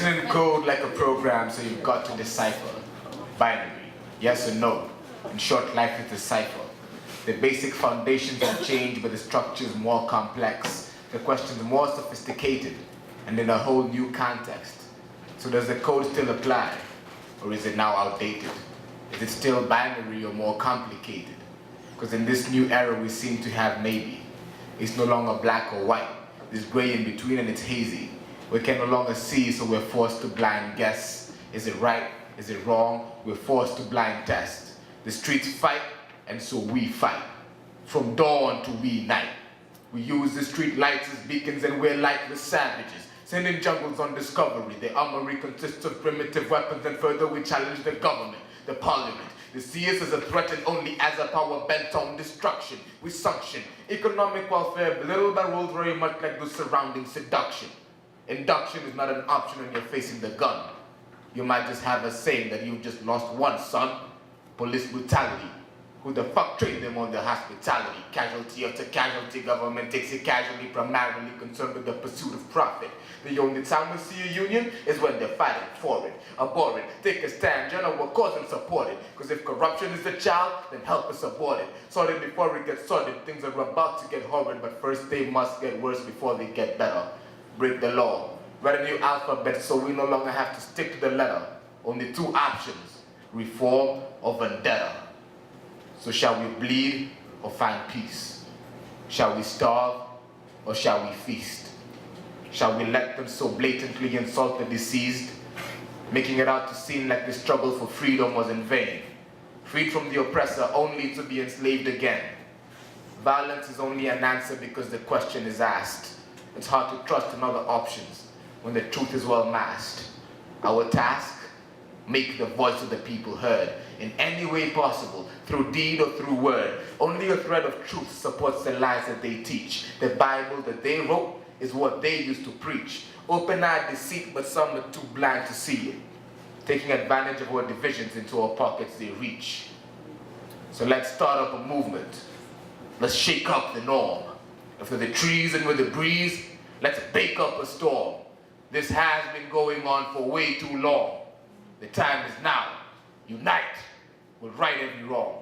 written in code like a program, so you've got to decipher. Binary, yes or no. In short, life is a cipher. The basic foundations have changed, but the structure is more complex. The questions more sophisticated, and in a whole new context. So does the code still apply, or is it now outdated? Is it still binary or more complicated? Because in this new era we seem to have maybe. It's no longer black or white. There's gray in between and it's hazy. We can no longer see, so we're forced to blind guess. Is it right? Is it wrong? We're forced to blind test. The streets fight, and so we fight. From dawn to wee night. We use the street lights as beacons and we're lightless savages. Sending jungles on discovery. The armory consists of primitive weapons, and further we challenge the government, the parliament. They see us as a threat and only as a power bent on destruction. We sanction economic welfare, little by rules very much like the surrounding seduction. Induction is not an option when you're facing the gun. You might just have a saying that you've just lost one son. Police brutality. Who the fuck trained them on their hospitality? Casualty after casualty, government takes it casually, primarily concerned with the pursuit of profit. The only time we see a union is when they're fighting for it. Abhor it, take a stand, general what cause and support it. Because if corruption is the child, then help us abort it. Sorted before it gets sorted, things are about to get horrid, but first they must get worse before they get better. Break the law, write a new alphabet so we no longer have to stick to the letter. Only two options, reform or vendetta. So shall we bleed or find peace? Shall we starve or shall we feast? Shall we let them so blatantly insult the deceased, making it out to seem like the struggle for freedom was in vain? Freed from the oppressor only to be enslaved again. Violence is only an answer because the question is asked. It's hard to trust in other options when the truth is well masked. Our task? Make the voice of the people heard in any way possible, through deed or through word. Only a thread of truth supports the lies that they teach. The Bible that they wrote is what they used to preach. Open-eyed deceit, but some are too blind to see it. Taking advantage of our divisions into our pockets they reach. So let's start up a movement. Let's shake up the norm. And for the trees and with the breeze, let's bake up a storm. This has been going on for way too long. The time is now. Unite. We'll right every wrong.